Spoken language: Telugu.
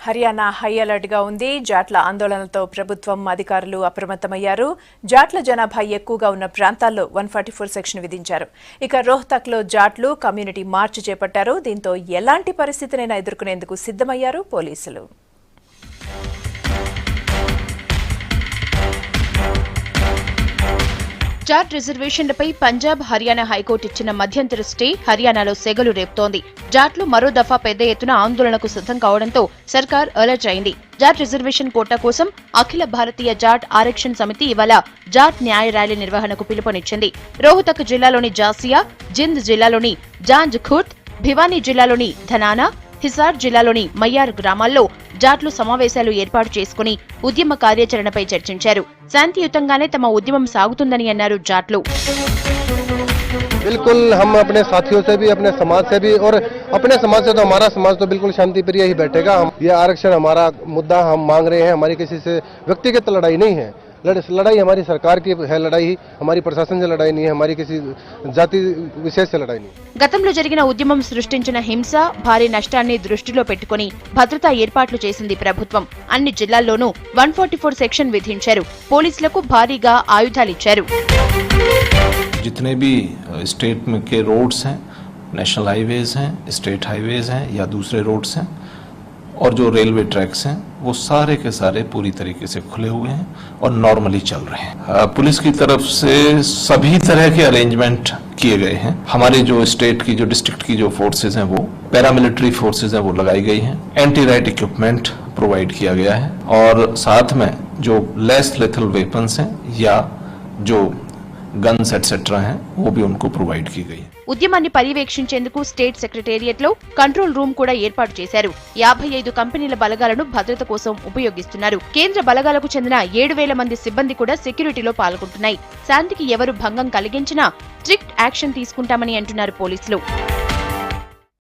హర్యానా హై అలర్ట్ గా ఉంది. జాట్ల ఆందోళనలతో ప్రభుత్వం అధికారులు అప్రమత్తమయ్యారు. జాట్ల జనాభా ఎక్కువగా ఉన్న ప్రాంతాల్లో 144 సెక్షన్ విధించారు. ఇక రోహ్తక్ లో జాట్లు కమ్యూనిటీ మార్చ్ చేపట్టారు. దీంతో ఎలాంటి పరిస్థితినైనా ఎదుర్కొనేందుకు సిద్ధమయ్యారు పోలీసులు. జాట్ రిజర్వేషన్లపై పంజాబ్, హర్యానా హైకోర్టు ఇచ్చిన మధ్యంతర స్టే హర్యానాలో సెగలు రేపుతోంది. జాట్లు మరో దఫా పెద్ద ఎత్తున ఆందోళనకు సిద్ధం కావడంతో సర్కార్ అలర్ట్ అయింది. జాట్ రిజర్వేషన్ కోటా కోసం అఖిల భారతీయ జాట్ ఆరక్షణ సమితి ఇవాళ జాట్ న్యాయ ర్యాలీ నిర్వహణకు పిలుపునిచ్చింది. రోహ్తక్ జిల్లాలోని జాసియా, జింద్ జిల్లాలోని జాంజ్ ఖుర్ద్, భివానీ జిల్లాలోని ధనానా, హిసార్ జిల్లాలోని మయ్యార్ గ్రామాల్లో జాట్లు సమావేశాలు ఏర్పాటు చేసుకుని ఉద్యమ కార్యాచరణపై చర్చించారు. శాంతియుతంగానే తమ ఉద్యమం సాగుతుందని అన్నారు జాట్లు. बिल्कुल हम अपने साथियों से भी, अपने समाज से भी, और अपने समाज से तो हमारा समाज तो बिल्कुल शांति प्रिय ही बैठेगा. ये आरक्षण हमारा मुद्दा हम मांग रहे हैं. हमारी किसी से व्यक्तिगत लड़ाई नहीं है. लड़ाई हमारी सरकार की है, लड़ाई हमारी प्रशासन से लड़ाई नहीं है, हमारी किसी जाति विशेष से लड़ाई नहीं. గతంలో జరిగిన ఉద్యమం సృష్టించిన హింస, భారీ నష్టాన్ని దృష్టిలో పెట్టుకుని భద్రతా ఏర్పాట్లు చేసింది ప్రభుత్వం. అన్ని జిల్లాల్లోనూ 144 సెక్షన్ విధించారు. పోలీసులకు భారీగా ఆయుధాలిచ్చారు. जितने भी स्टेट में के रोड्स हैं, नेशनल हाईवेज हैं, स्टेट हाईवेज हैं या दूसरे रोड्स हैं, और जो रेलवे ट्रैक्स हैं, वो सारे के सारे पूरी तरीके से खुले हुए हैं और नॉर्मली चल रहे हैं. पुलिस की तरफ से सभी तरह के अरेंजमेंट किए गए हैं. हमारे जो स्टेट की, जो डिस्ट्रिक्ट की जो फोर्सेज हैं, वो पैरामिलिट्री फोर्सेज हैं, वो लगाई गई हैं. एंटी राइट इक्विपमेंट प्रोवाइड किया गया है और साथ में जो लेस लेथल वेपन्स हैं या जो गन्स एटसेट्रा हैं, वो भी उनको प्रोवाइड की गई. ఉద్యమాన్ని పర్యవేక్షించేందుకు స్టేట్ సెక్రటేరియట్ లో కంట్రోల్ రూమ్ కూడా ఏర్పాటు చేశారు. 55 కంపెనీల బలగాలను భద్రత కోసం ఉపయోగిస్తున్నారు. కేంద్ర బలగాలకు చెందిన 7,000 మంది సిబ్బంది కూడా సెక్యూరిటీలో పాల్గొంటున్నాయి. శాంతికి ఎవరు భంగం కలిగించినా స్ట్రిక్ట్ యాక్షన్ తీసుకుంటామని అంటున్నారు పోలీసులు.